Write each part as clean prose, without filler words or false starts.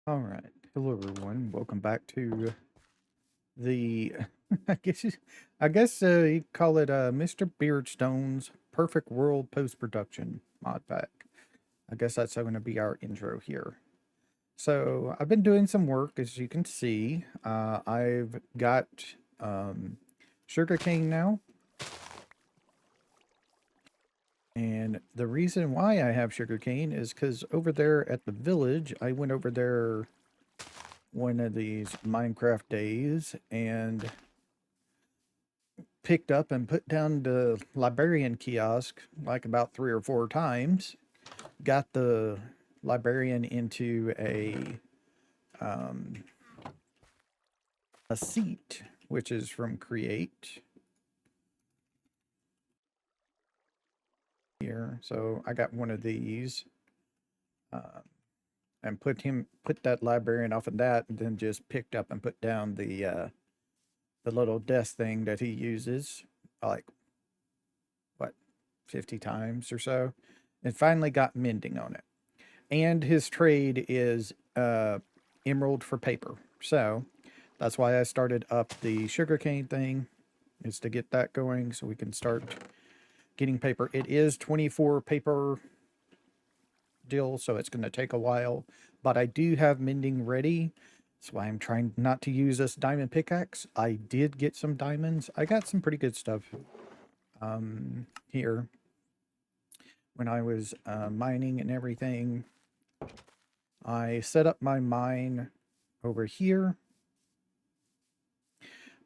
All right. Hello, everyone. Welcome back to the, I guess you call it Mr.Beardstone's Perfect World Post-Production mod pack. I guess that's going to be our intro here. So I've been doing some work, as you can see. I've got sugarcane now. And the reason why I have sugarcane is because over there at the village, I went over there one of these Minecraft days and picked up and put down the librarian kiosk like about 3 or 4 times. Got the librarian into a seat, which is from Create here. So I got one of these and put that librarian off of that, and then just picked up and put down the little desk thing that he uses like what 50 times or so, and finally got mending on it. And his trade is emerald for paper. So that's why I started up the sugarcane thing, is to get that going so we can start getting paper. It is 24 paper deal, so it's going to take a while, but I do have mending ready. That's why I'm trying not to use this diamond pickaxe. I did get some diamonds. I got some pretty good stuff here when I was mining and everything. I set up my mine over here.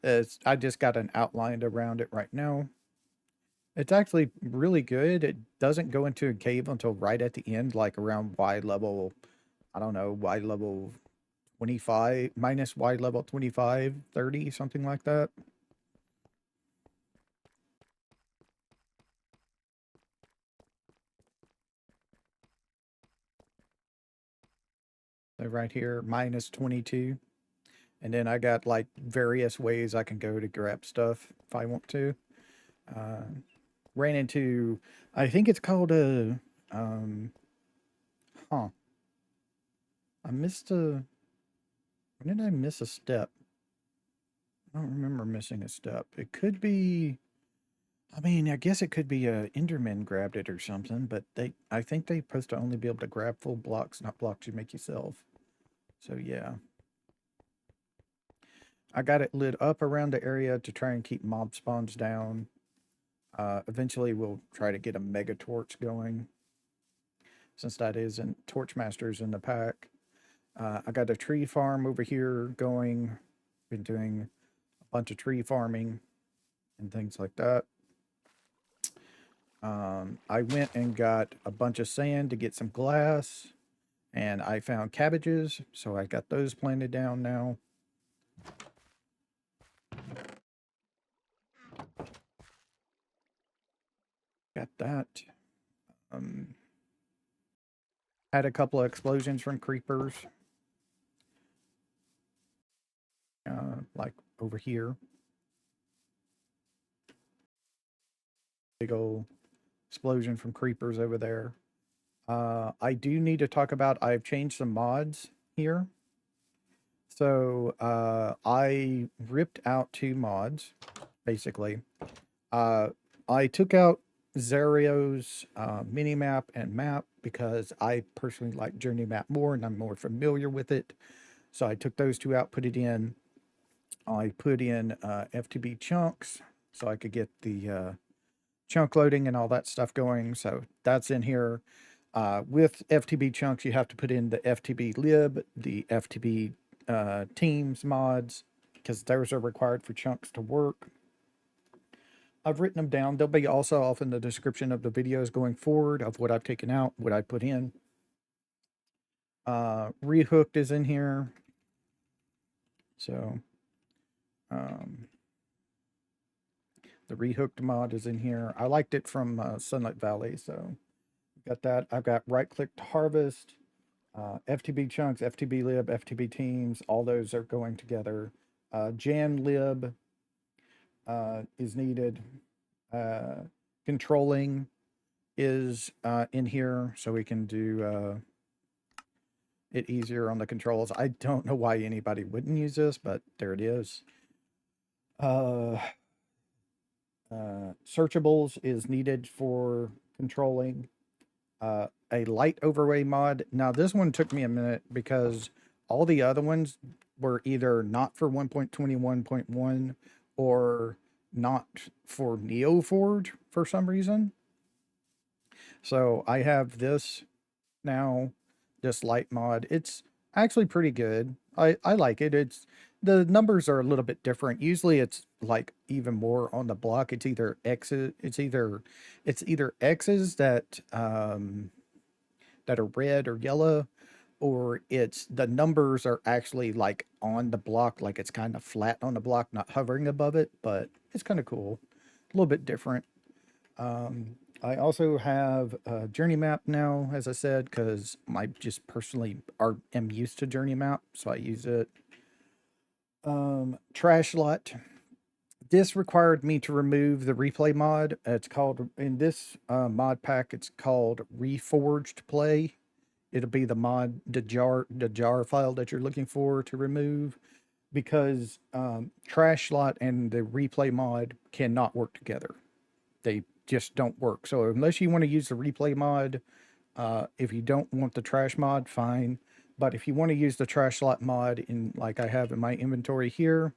I just got an outline around it right now. It's actually really good. It doesn't go into a cave until right at the end, like around Y level, I don't know, Y level 25, minus Y level 25, 30, something like that. So right here, minus 22. And then I got like various ways I can go to grab stuff if I want to. Ran into, I think it's called a, huh. I missed a, when did I miss a step? I don't remember missing a step. It could be, I mean, I guess it could be a Enderman grabbed it or something, but I think they're supposed to only be able to grab full blocks, not blocks you make yourself. So yeah. I got it lit up around the area to try and keep mob spawns down. Eventually we'll try to get a mega torch going, since that is in Torchmaster's in the pack. I got a tree farm over here going. Been doing a bunch of tree farming and things like that. I went and got a bunch of sand to get some glass, and I found cabbages, so I got those planted down now. Got that. Had a couple of explosions from creepers, like over here. Big old explosion from creepers over there. I do need to talk about, I've changed some mods here. So I ripped out 2 mods, basically. I took out Xaero's Minimap and Map because I personally like JourneyMap more and I'm more familiar with it. So I took those 2 out, put it in. I put in FTB Chunks so I could get the chunk loading and all that stuff going. So that's in here. With FTB Chunks, you have to put in the FTBLib, the FTBTeams mods, because those are required for chunks to work. I've written them down. They'll be also off in the description of the videos going forward of what I've taken out, what I put in. Rehooked is in here. So the Rehooked mod is in here. I liked it from Sunlit Valley, so got that. I've got right-click to harvest, FTB Chunks, FTBLib, FTBTeams. All those are going together. JamLib is needed. Controlling is in here, so we can do it easier on the controls. I don't know why anybody wouldn't use this, but there it is. Searchables is needed for controlling. A LightOverlay mod. Now, this one took me a minute because all the other ones were either not for 1.21.1 or not for NeoForge for some reason. So I have this now, this light mod. It's actually pretty good. I like it. The numbers are a little bit different. Usually it's like even more on the block. It's either X's, it's either X's that that are red or yellow, or it's the numbers are actually like on the block, like it's kind of flat on the block, not hovering above it, but it's kind of cool. A little bit different. I also have JourneyMap now, as I said, because I just personally am used to JourneyMap, so I use it. TrashSlot. This required me to remove the replay mod. It's called, in this mod pack, it's called ReForgedPlay. It'll be the mod, the jar file that you're looking for to remove, because TrashSlot and the replay mod cannot work together. They just don't work. So unless you want to use the replay mod, if you don't want the trash mod, fine. But if you want to use the TrashSlot mod, in like I have in my inventory here,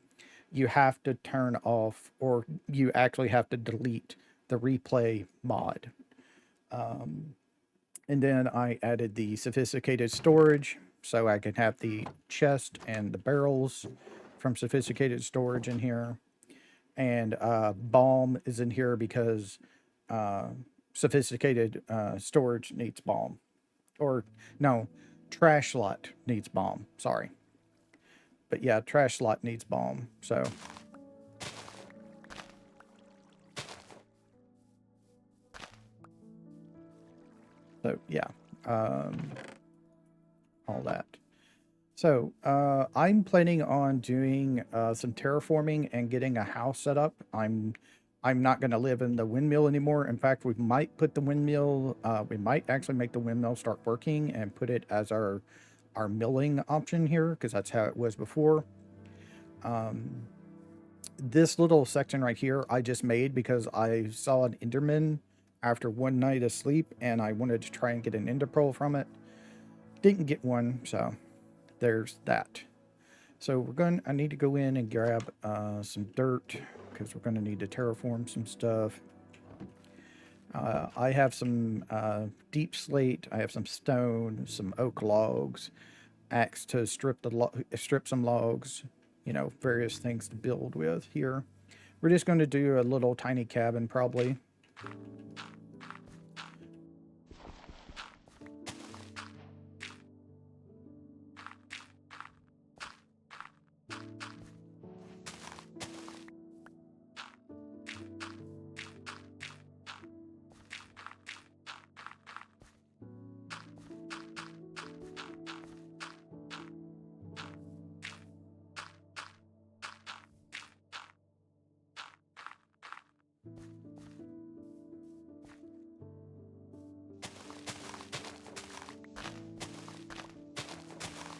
you have to turn off, or you actually have to delete the replay mod. And then I added the sophisticated storage, so I can have the chest and the barrels from sophisticated storage in here. And Balm is in here because sophisticated storage needs Balm. Or, no, TrashSlot needs Balm. Sorry. But yeah, TrashSlot needs Balm. So yeah, all that. So I'm planning on doing some terraforming and getting a house set up. I'm not going to live in the windmill anymore. In fact, we might put the windmill, we might actually make the windmill start working and put it as our milling option here, because that's how it was before. This little section right here I just made because I saw an Enderman after one night of sleep, and I wanted to try and get an ender pearl from it. Didn't get one, so there's that. So I need to go in and grab some dirt, because we're going to need to terraform some stuff. I have some deep slate, I have some stone, some oak logs, axe to strip some logs, you know, various things to build with here. We're just going to do a little tiny cabin probably.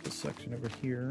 This section over here.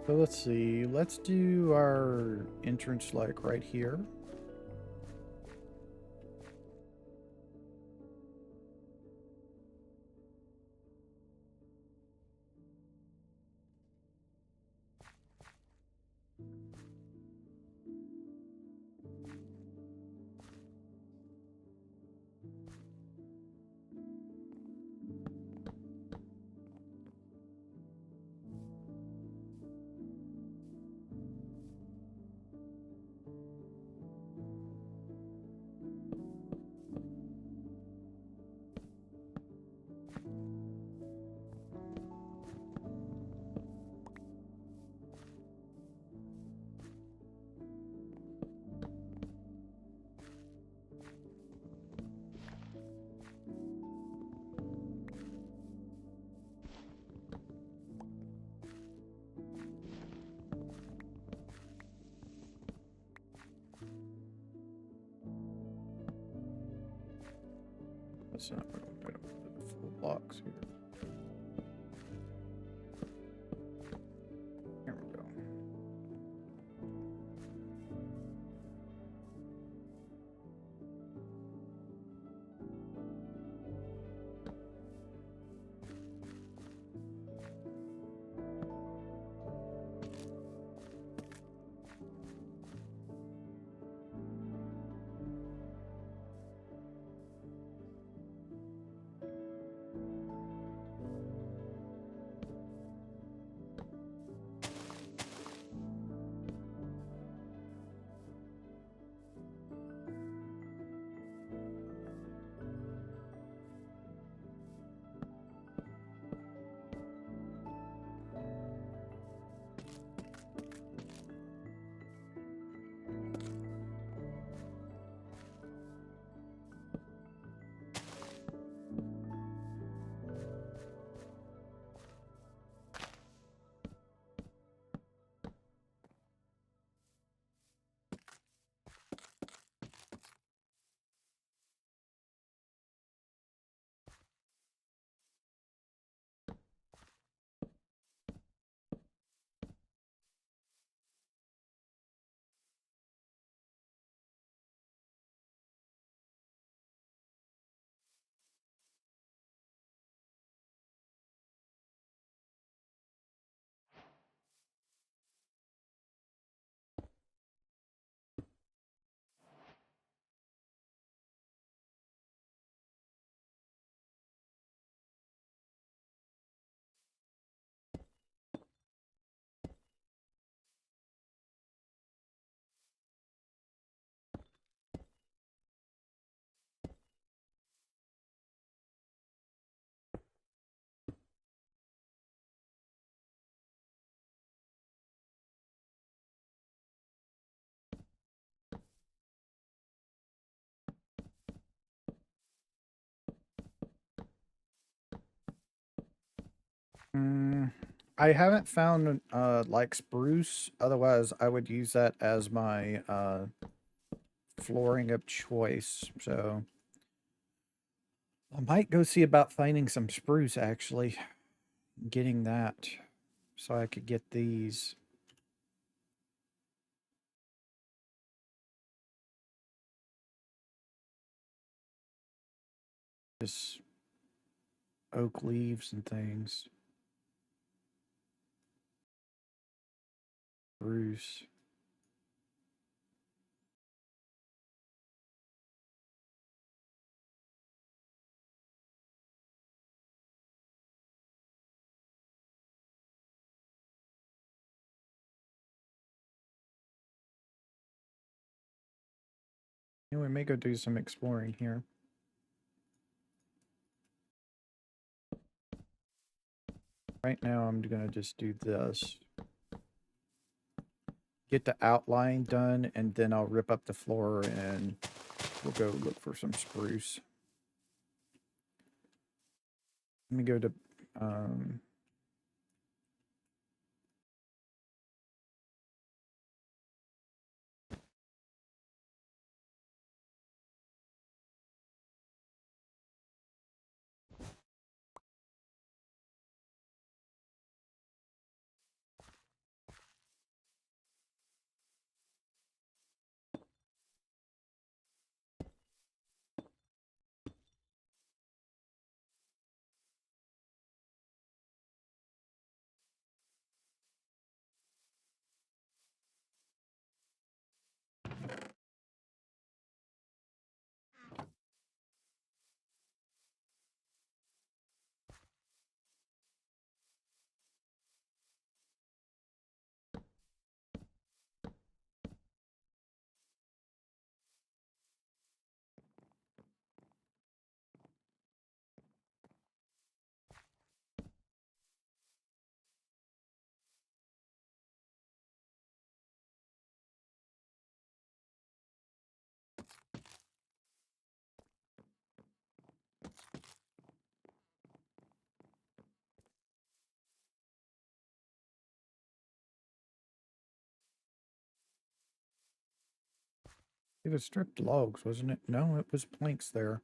So let's see. Let's do our entrance like right here. That's not what I'm gonna put the full blocks here. Here we go. I haven't found like spruce. Otherwise, I would use that as my flooring of choice. So I might go see about finding some spruce actually, getting that so I could get these. Just oak leaves and things. Spruce. We may go do some exploring here. Right now, I'm going to just do this. Get the outline done, and then I'll rip up the floor, and we'll go look for some spruce. Let me go to... It was stripped logs, wasn't it? No, it was planks there.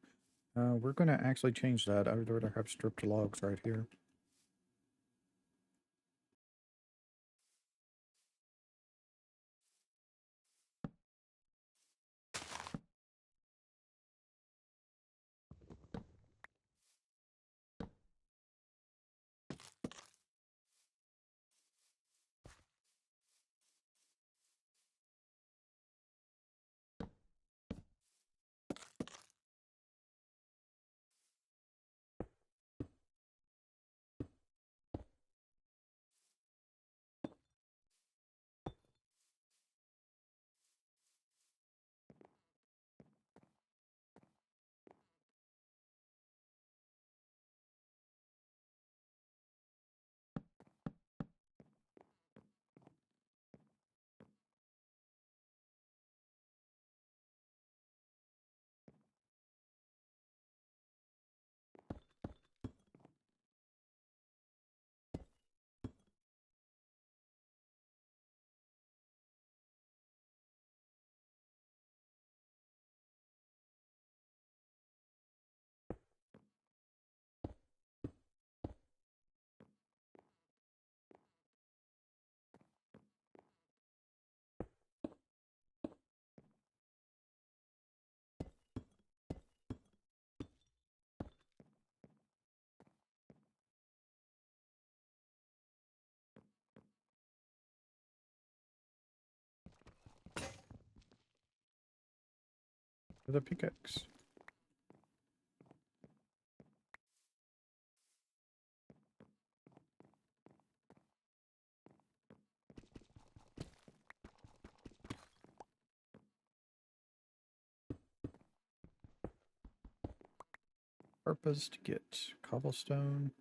We're going to actually change that. I would rather have stripped logs right here. The pickaxe. Purpose to get cobblestone.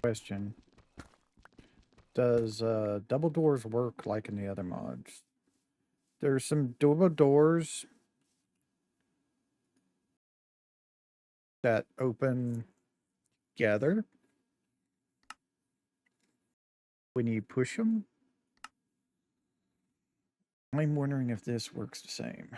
Question. Does double doors work like in the other mods? There's some double doors that open together when you push them. I'm wondering if this works the same.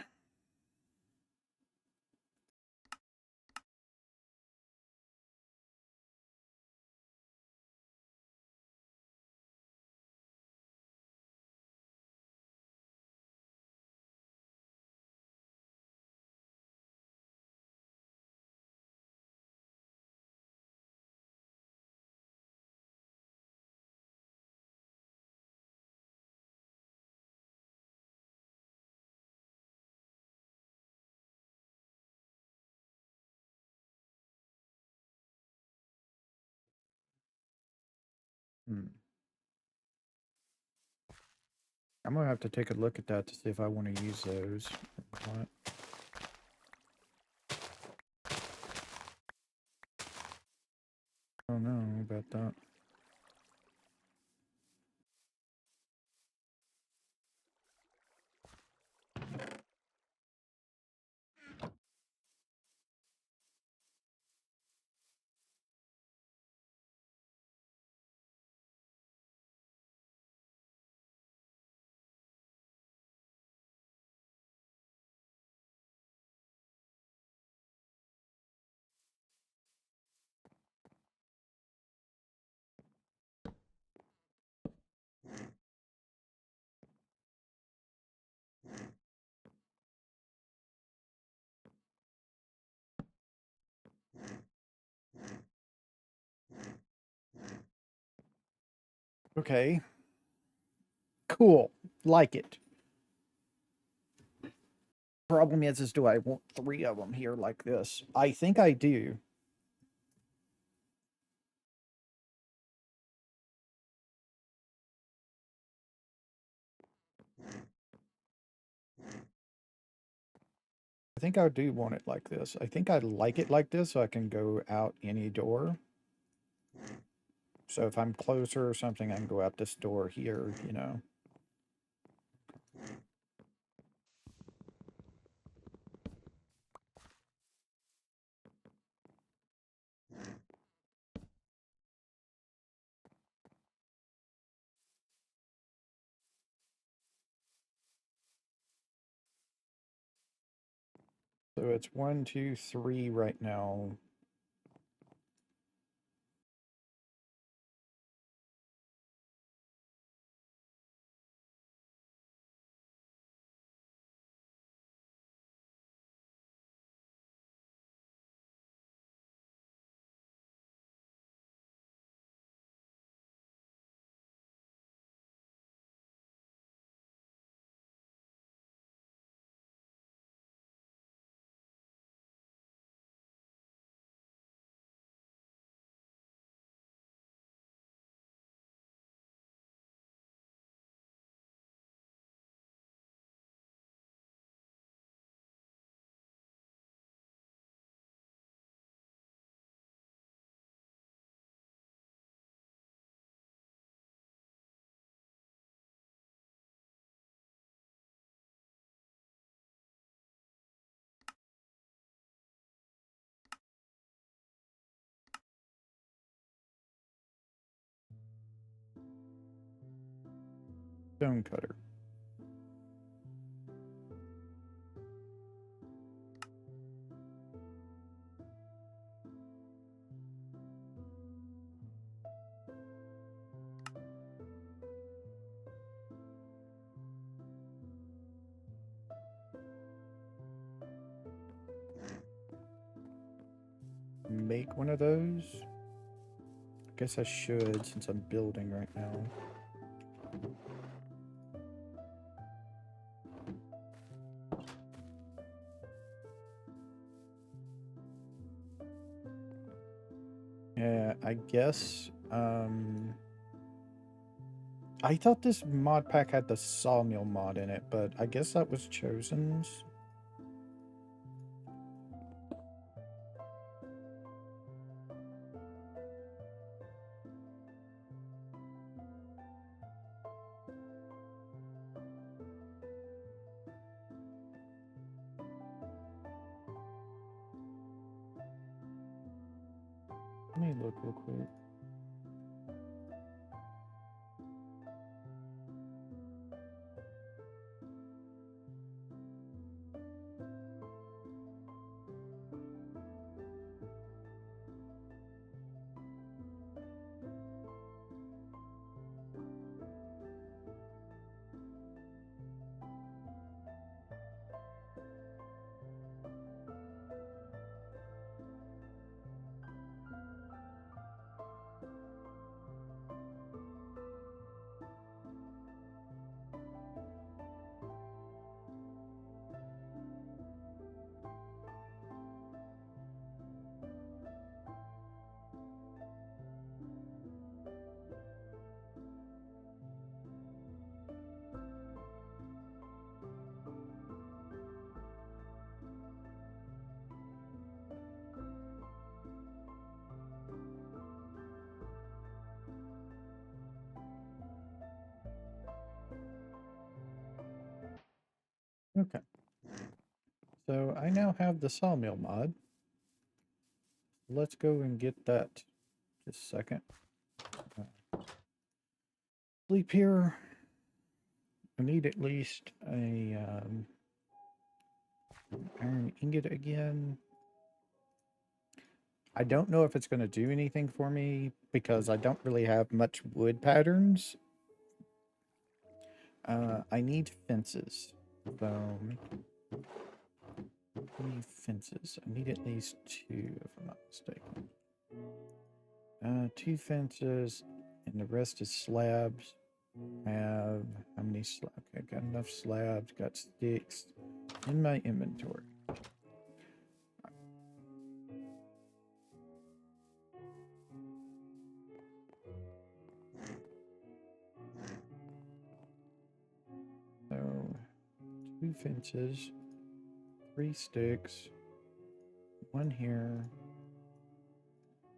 Hmm. I'm gonna have to take a look at that to see if I want to use those or not. I don't know about that. Okay. Cool. Like it. Problem is do I want 3 of them here like this? I think I do. I think I do want it like this. I think I like it like this so I can go out any door. So if I'm closer or something, I can go out this door here, you know. So it's 1, 2, 3 right now. Stone cutter. Make one of those. I guess I should since I'm building right now. Yeah, I guess. I thought this mod pack had the sawmill mod in it, but I guess that was Chosen's. Let me look real quick. Okay. So I now have the sawmill mod. Let's go and get that. Just a second. Sleep here. I need at least a iron ingot again. I don't know if it's going to do anything for me because I don't really have much wood patterns. I need fences. So, I need fences. I need at least 2, if I'm not mistaken. 2 fences, and the rest is slabs. I have how many slabs? Okay, got enough slabs, got sticks in my inventory. So 2 fences, 3 sticks, 1 here.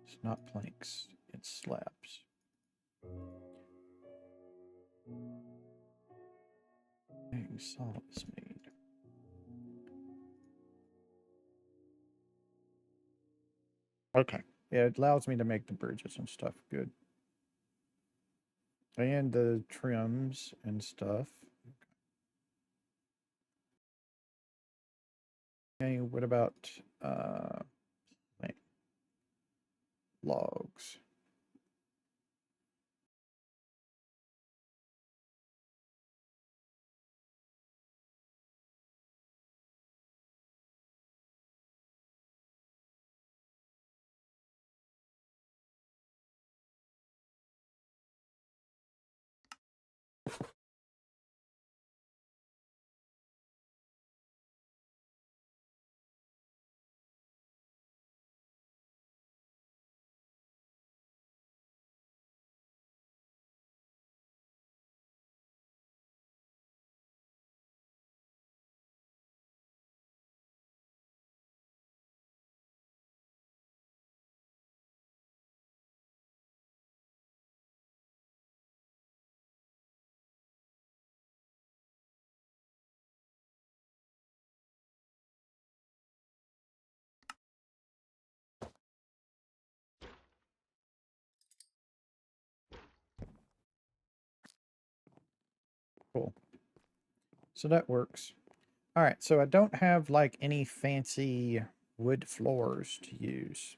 It's not planks. It's slabs. Dang, salt is made. Okay. Yeah, it allows me to make the bridges and stuff. Good. And the trims and stuff. Okay, what about logs? Cool. So that works. All right, so I don't have like any fancy wood floors to use,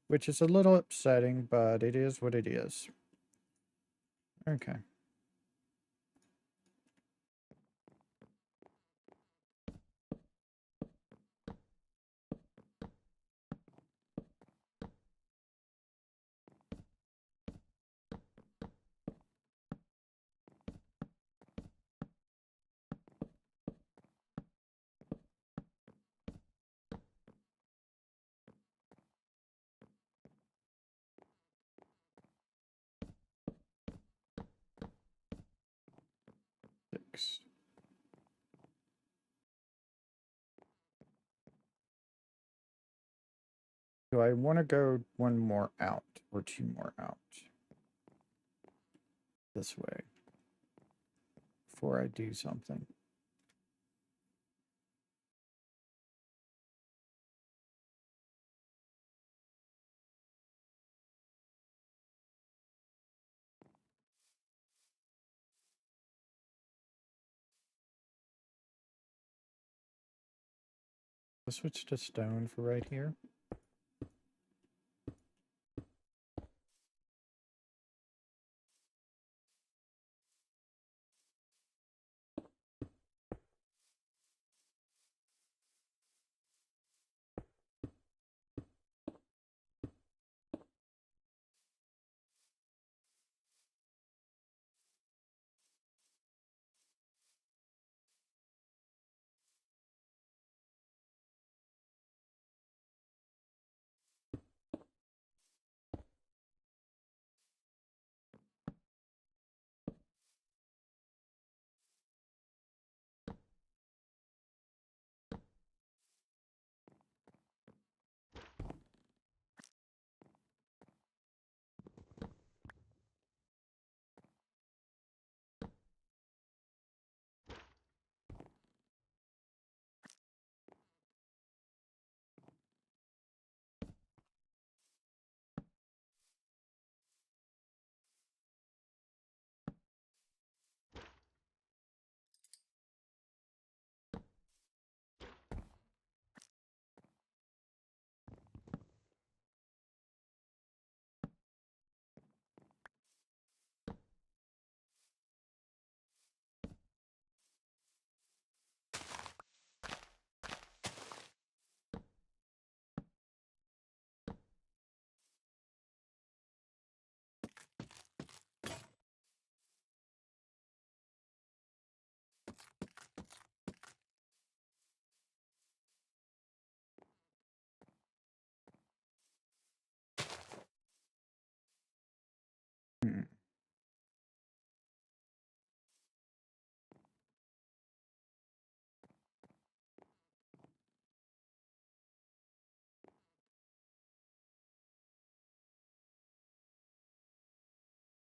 which is a little upsetting, but it is what it is. Okay. Six. Do I want to go one more out or two more out? This way. Before I do something. I'll switch to stone for right here.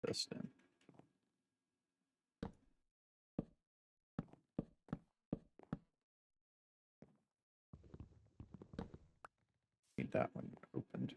Piston. Need that one opened.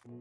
One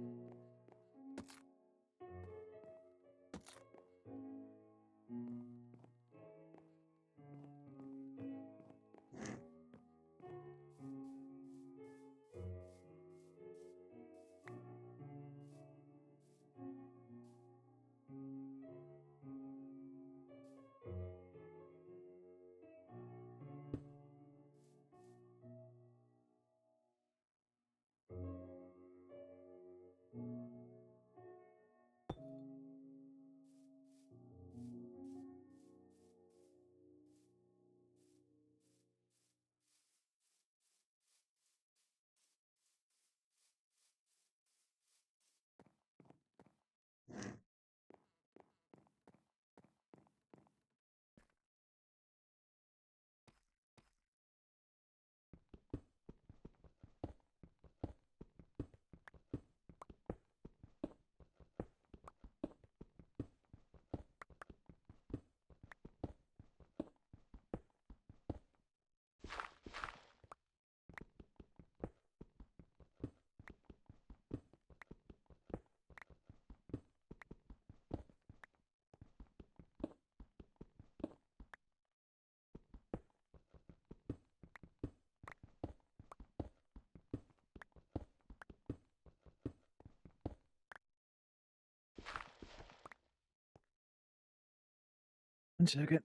second.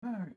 All right.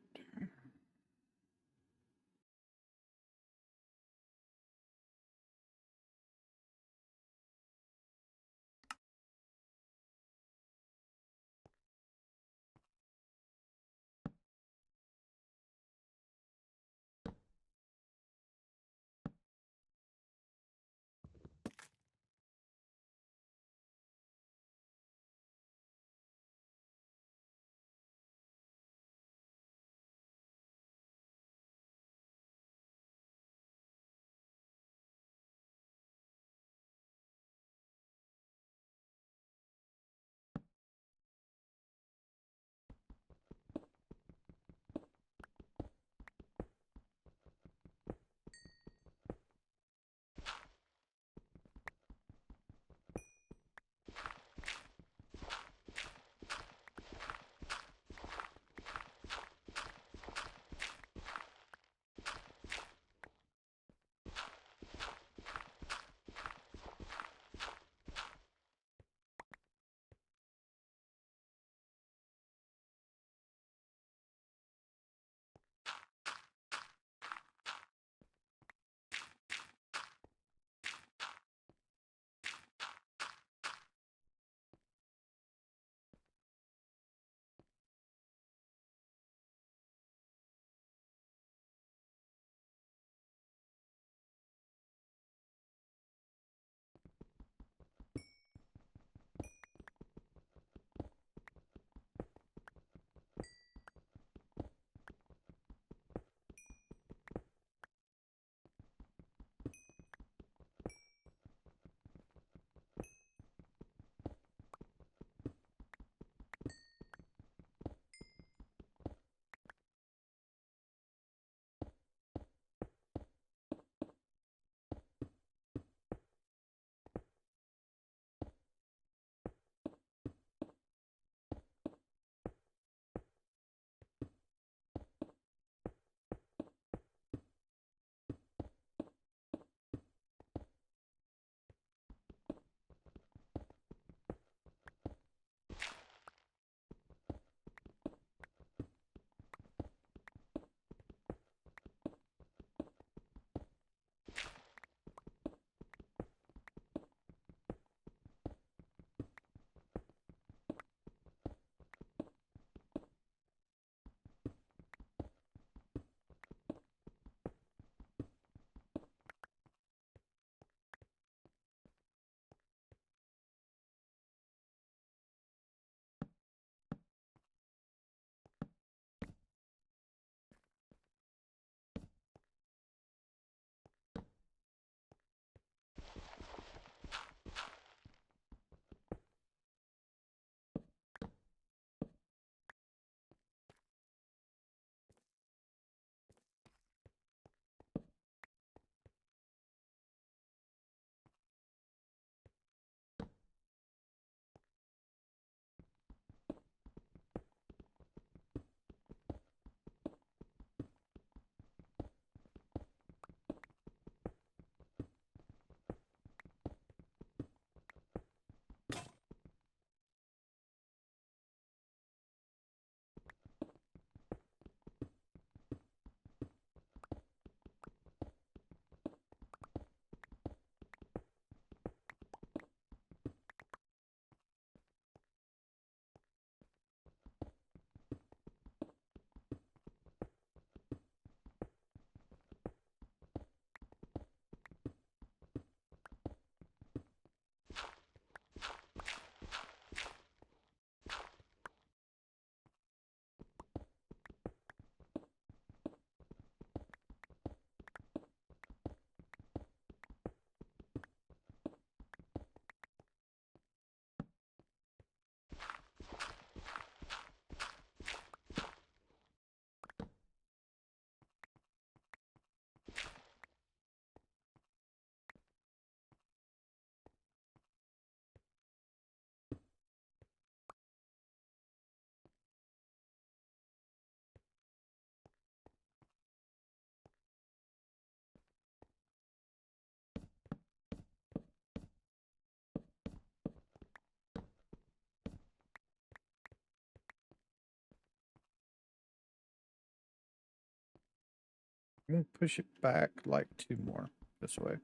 I'm going to push it back like 2 more this way.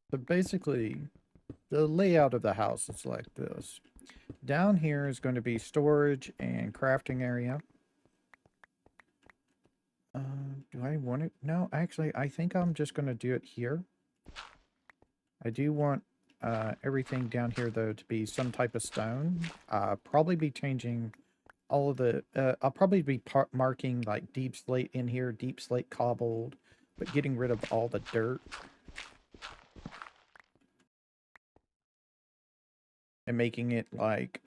So basically, the layout of the house is like this. Down here is going to be storage and crafting area. Do I want it? No, actually, I think I'm just going to do it here. I do want everything down here, though, to be some type of stone. Probably be changing all of the... I'll probably be marking, like, deep slate in here, deep slate cobbled, but getting rid of all the dirt. And making it, like,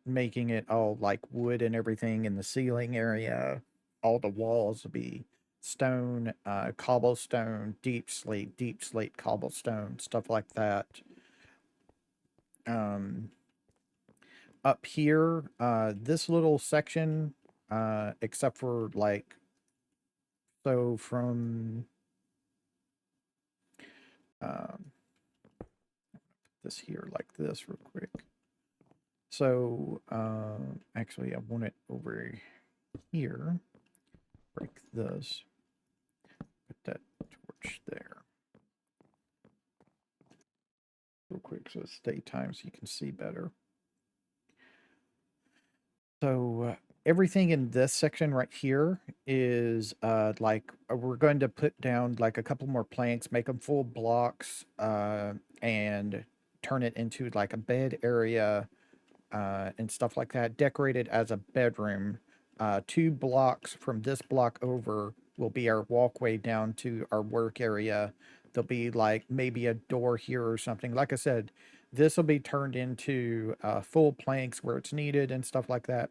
making it all like wood and everything in the ceiling area. All the walls will be stone, cobblestone, deep slate, cobblestone, stuff like that. Up here, this little section, except for like, so from, this here like this real quick. So, actually I want it over here. Break this. Put that torch there. Real quick so it's daytime so you can see better. So everything in this section right here is like we're going to put down like a couple more planks, make them full blocks, and turn it into like a bed area and stuff like that. Decorate it as a bedroom. 2 blocks from this block over will be our walkway down to our work area. There'll be like maybe a door here or something. Like I said, this will be turned into full planks where it's needed and stuff like that.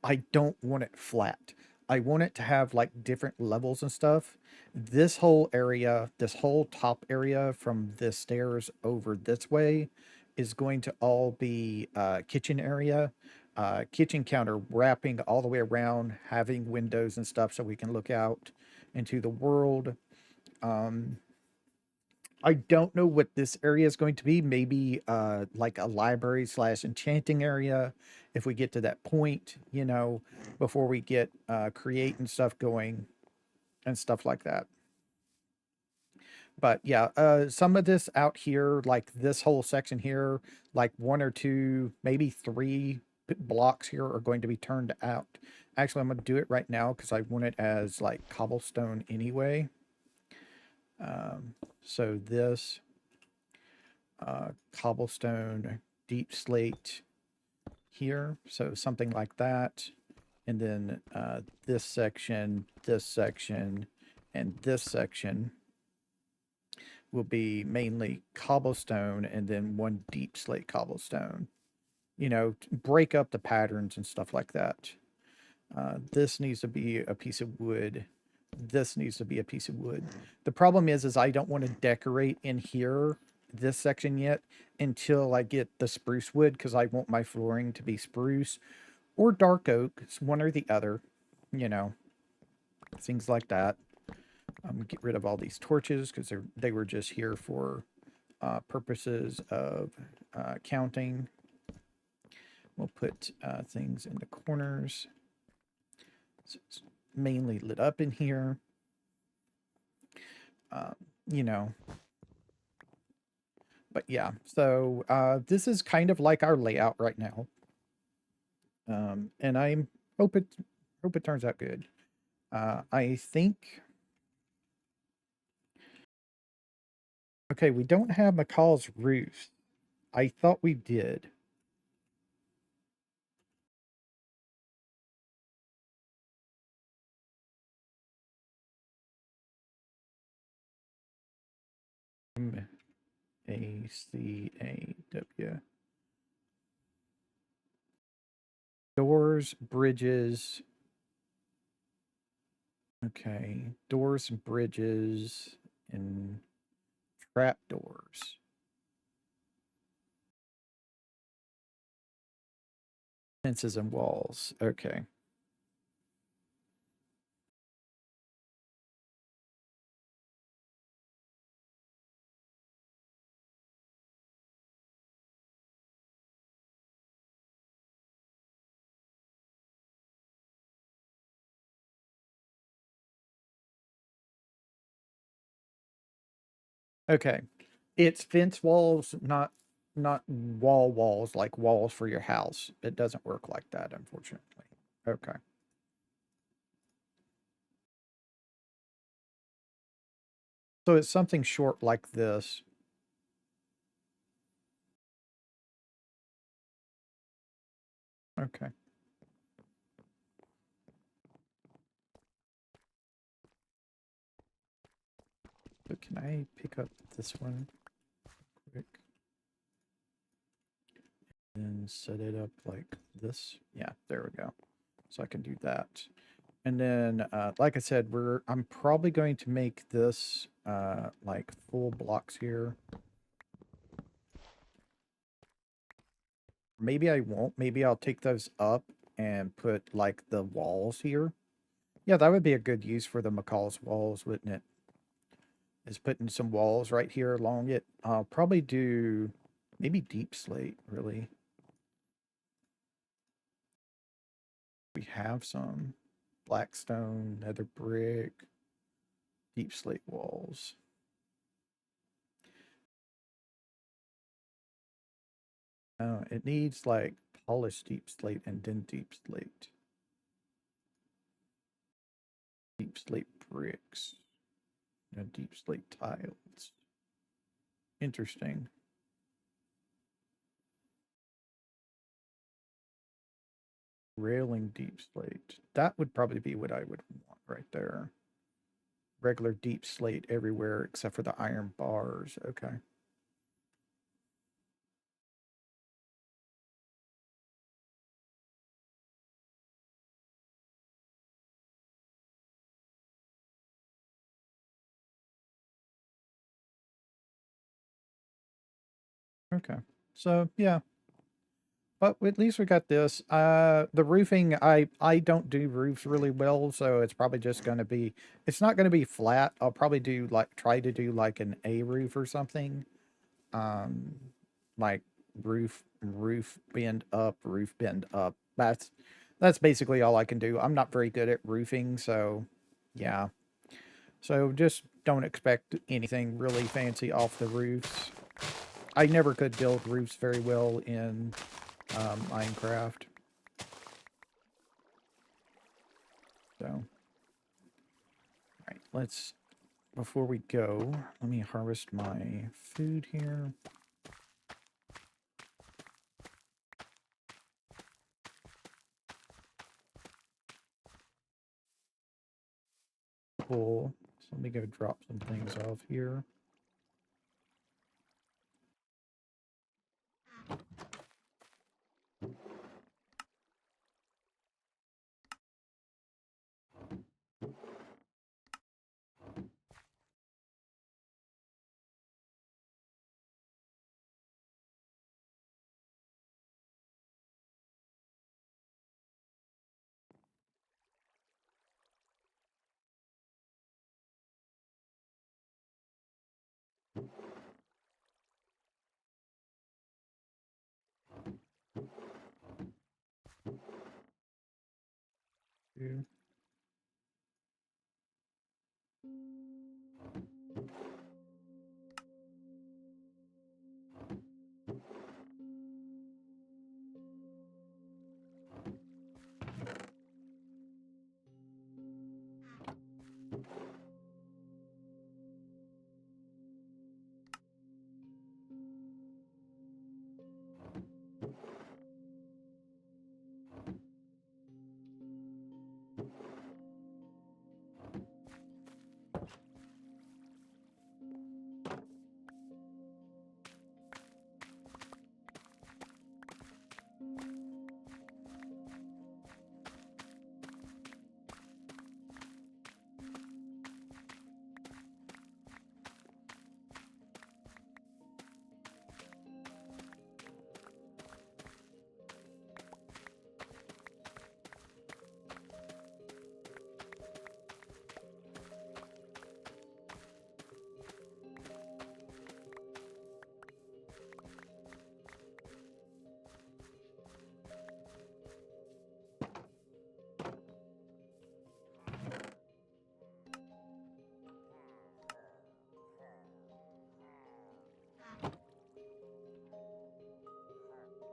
I don't want it flat. I want it to have like different levels and stuff. This whole area, this whole top area from the stairs over this way is going to all be kitchen area, kitchen counter wrapping all the way around, having windows and stuff so we can look out into the world. I don't know what this area is going to be. Maybe like a library / enchanting area if we get to that point, you know, before we get create and stuff going and stuff like that. But yeah, some of this out here, like this whole section here, like 1 or 2, maybe 3 blocks here are going to be turned out. Actually, I'm going to do it right now because I want it as like cobblestone anyway. So this cobblestone, deep slate here, so something like that. And then this section, and this section will be mainly cobblestone and then 1 deep slate cobblestone. You know, break up the patterns and stuff like that. This needs to be a piece of wood. This needs to be a piece of wood. The problem is I don't want to decorate in here, this section yet, until I get the spruce wood, because I want my flooring to be spruce or dark oak. It's one or the other, you know, things like that. Get rid of all these torches because they were just here for purposes of counting. We'll put things in the corners. So it's mainly lit up in here. You know, but yeah, so this is kind of like our layout right now. And I hope it turns out good. I think, okay, we don't have McCall's roof. I thought we did. MACAW. Doors, bridges. Okay, doors, bridges, and trap doors. Fences and walls. Okay. Okay. It's fence walls, not walls, like walls for your house. It doesn't work like that, unfortunately. Okay. So it's something short like this. Okay. So can I pick up this one quick and set it up like this? Yeah, there we go. So I can do that. And then, like I said, I'm probably going to make this like full blocks here. Maybe I won't. Maybe I'll take those up and put like the walls here. Yeah, that would be a good use for the McCall's walls, wouldn't it? Is putting some walls right here along it. I'll probably do maybe deep slate, really. We have some blackstone, nether brick, deep slate walls. It needs like polished deep slate and then deep slate. Deep slate bricks. And deep slate tiles. Interesting. Railing deep slate. That would probably be what I would want right there. Regular deep slate everywhere except for the iron bars. Okay. Okay. So yeah. But at least we got this. The roofing, I don't do roofs really well, so it's probably just gonna be, it's not gonna be flat. I'll probably do like, try to do like an A roof or something. Um, like roof bend up, roof bend up. That's basically all I can do. I'm not very good at roofing, so yeah. So just don't expect anything really fancy off the roofs. I never could build roofs very well in Minecraft. So, alright, before we go, let me harvest my food here. Cool. So let me go drop some things off here. Two.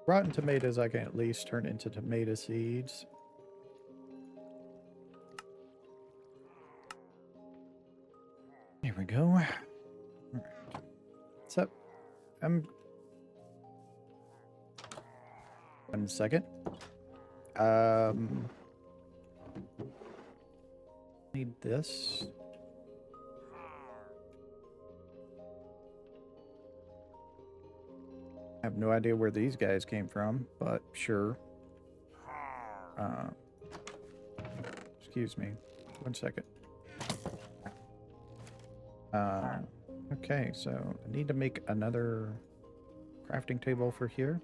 Rotten tomatoes I can at least turn into tomato seeds. Here we go. All right. So, one second. Need this. I have no idea where these guys came from, but sure. Excuse me. 1 second. Okay, so I need to make another crafting table for here.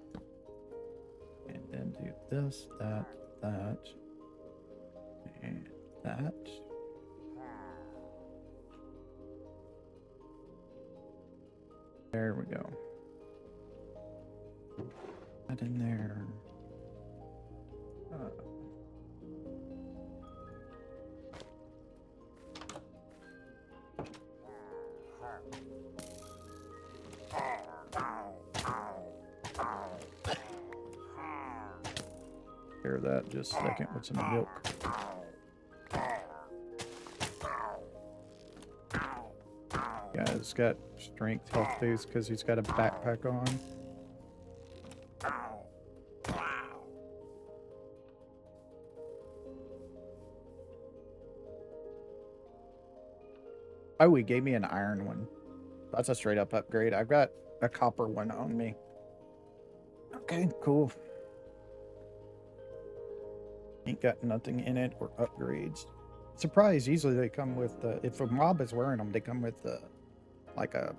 And then do this, that, and that. There we go. That in there. Hear that just a second with some milk. Yeah, it's got strength health boost because he's got a backpack on. Oh, he gave me an iron one. That's a straight up upgrade. I've got a copper one on me. Okay, cool. Ain't got nothing in it or upgrades. Surprised, usually they come with, if a mob is wearing them, they come with like a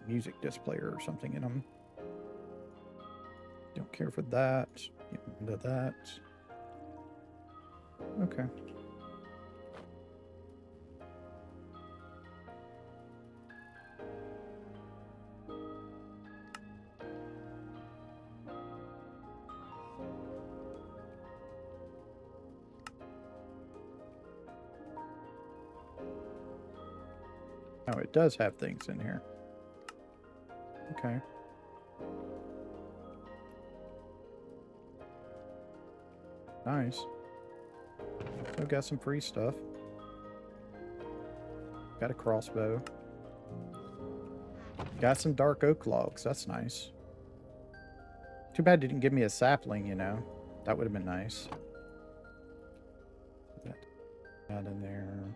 music display or something in them. Don't care for that. Get rid of that. Okay. Oh, it does have things in here. Okay. Nice. Still got some free stuff. Got a crossbow. Got some dark oak logs. That's nice. Too bad it didn't give me a sapling, you know. That would have been nice. Put that in there.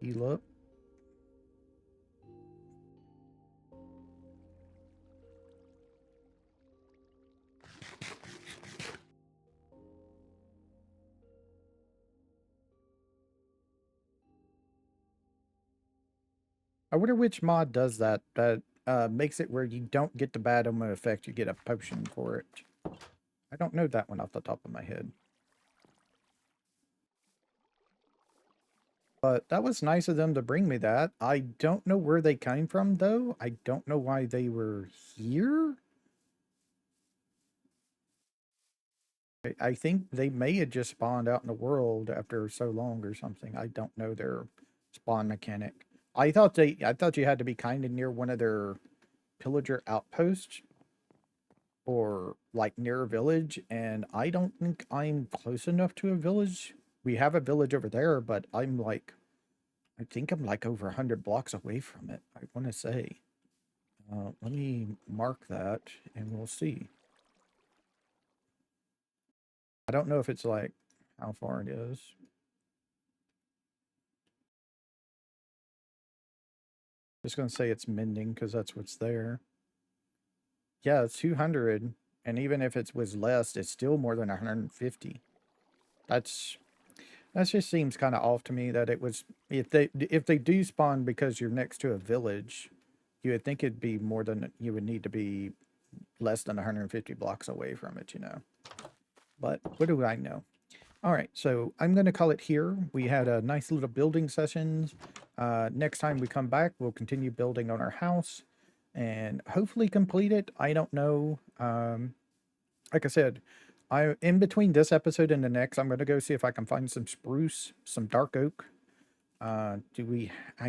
Heal up. I wonder which mod does that. That makes it where you don't get the bad omen effect. You get a potion for it. I don't know that one off the top of my head. But that was nice of them to bring me that. I don't know where they came from, though. I don't know why they were here. I think they may have just spawned out in the world after so long or something. I don't know their spawn mechanic. I thought you had to be kind of near one of their pillager outposts or like near a village, and I don't think I'm close enough to a village. We have a village over there, but I think I'm like over 100 blocks away from it, I want to say. Let me mark that and we'll see. I don't know if it's like how far it is. Just going to say it's mending because that's what's there. Yeah, it's 200. And even if it was less, it's still more than 150. That just seems kind of off to me that it was, if they do spawn because you're next to a village, you would think it'd be more than, you would need to be less than 150 blocks away from it, you know. But what do I know? All right, so I'm going to call it here. We had a nice little building sessions. Next time we come back, we'll continue building on our house and hopefully complete it. I don't know. Like I said, in between this episode and the next, I'm going to go see if I can find some spruce, some dark oak. I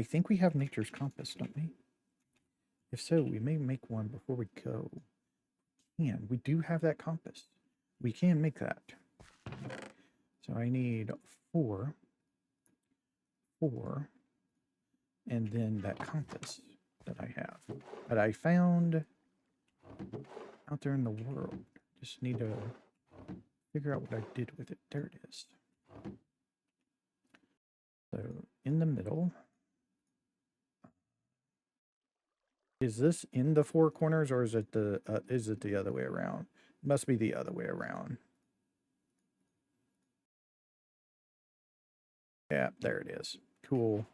think we have nature's compass, don't we? If so, we may make one before we go. We do have that compass. We can make that. So I need 4, and then that compass that I have, that I found out there in the world. Just need to figure out what I did with it. There it is. So in the middle. Is this in the 4 corners, or is it the other way around? It must be the other way around. Yeah, there it is. Cool.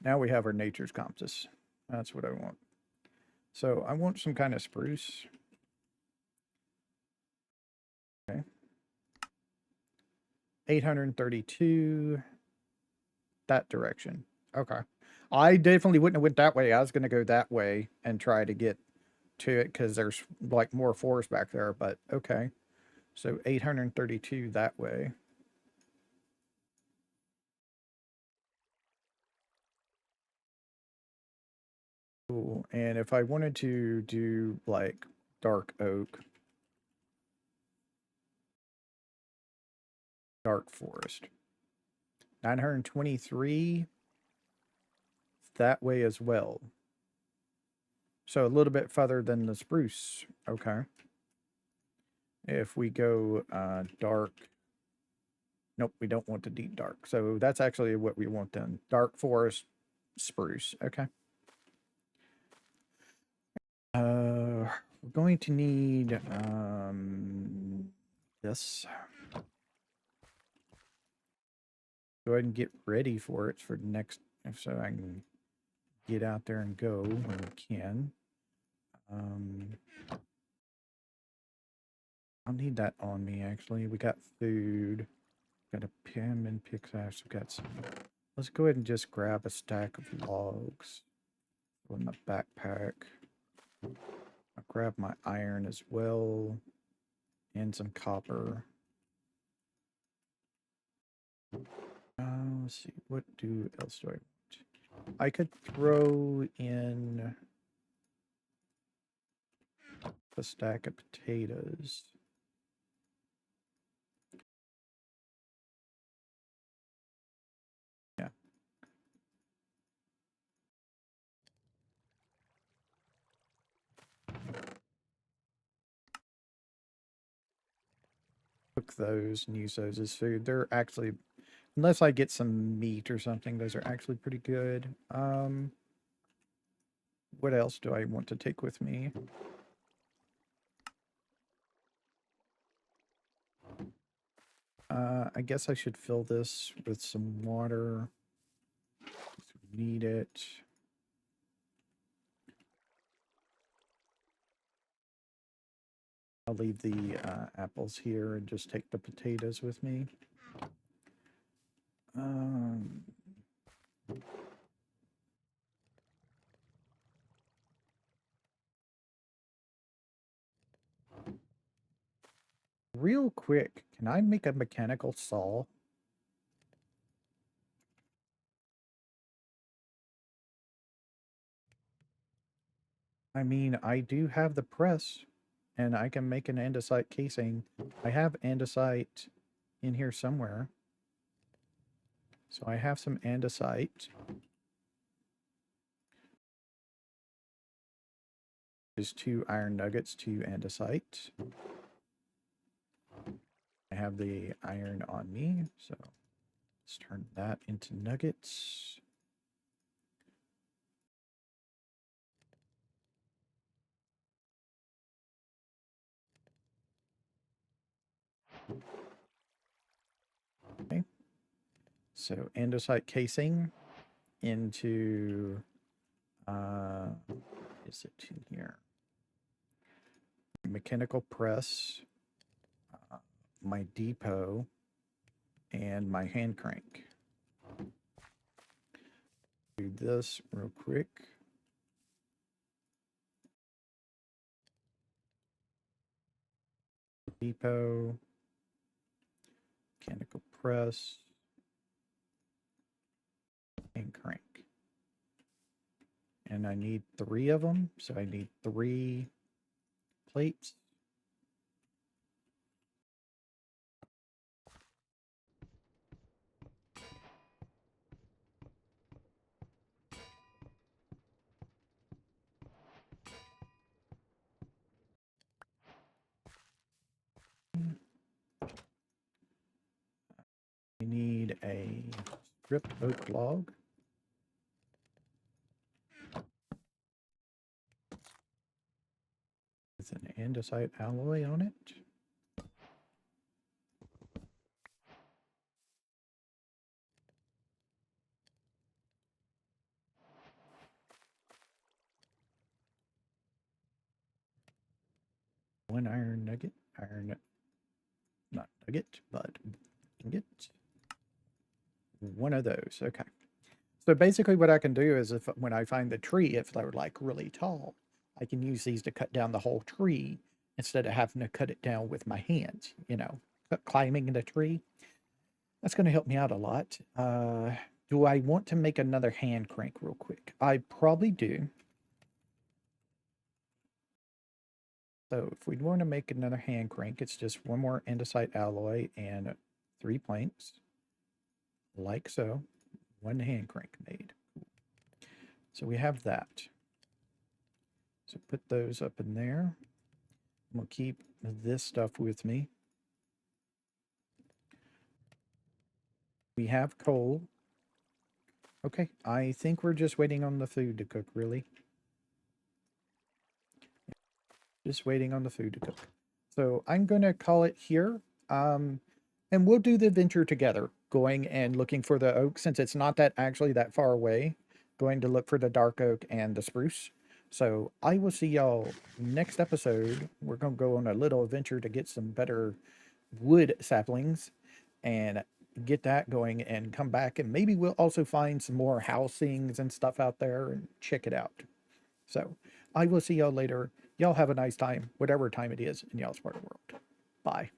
Now we have our nature's compass. That's what I want. So I want some kind of spruce. Okay. 832. That direction. Okay. I definitely wouldn't have went that way. I was going to go that way and try to get to it because there's like more forest back there, but okay. So 832 that way. Cool. And if I wanted to do like dark oak, dark forest, 923 that way as well. So a little bit further than the spruce. Okay. If we go dark, nope, we don't want the deep dark. So that's actually what we want then. Dark forest, spruce. Okay. We're going to need this. Go ahead and get ready for it for the next, so I can get out there and go when we can. I'll need that on me, actually. We got food. Got a pin and pickaxe. We've got some. Let's go ahead and just grab a stack of logs. Put in my backpack. I'll grab my iron as well. And some copper. Let's see. What else do I want? I could throw in a stack of potatoes. Yeah. Cook those and use those as food. They're actually, unless I get some meat or something, those are actually pretty good. What else do I want to take with me? I guess I should fill this with some water. We need it. I'll leave the apples here and just take the potatoes with me. Real quick, can I make a mechanical saw? I mean, I do have the press, and I can make an andesite casing. I have andesite in here somewhere. So I have some andesite. There's 2 iron nuggets, 2 andesite. I have the iron on me, so let's turn that into nuggets. Okay. So andesite casing into, is it in here? Mechanical press, my depot. and my hand crank. Do this real quick. Depot, mechanical press, and crank. And I need 3 of them, so I need 3 plates. We need a stripped oak log. With an andesite alloy on it. One iron nugget, not nugget, but ingot. One of those, okay. So basically what I can do is if when I find the tree, if they're like really tall, I can use these to cut down the whole tree instead of having to cut it down with my hands, you know, climbing the tree. That's going to help me out a lot. Do I want to make another hand crank real quick? I probably do. So if we want to make another hand crank, it's just 1 more andesite alloy and 3 planks, like so. 1 hand crank made. So we have that. So put those up in there. I'm going to keep this stuff with me. We have coal. Okay, I think we're just waiting on the food to cook, really. Just waiting on the food to cook. So I'm going to call it here. And we'll do the adventure together, going and looking for the oak, since it's not actually that far away. Going to look for the dark oak and the spruce. So I will see y'all next episode. We're going to go on a little adventure to get some better wood saplings and get that going and come back. And maybe we'll also find some more housings and stuff out there and check it out. So I will see y'all later. Y'all have a nice time, whatever time it is in y'all's part of the world. Bye.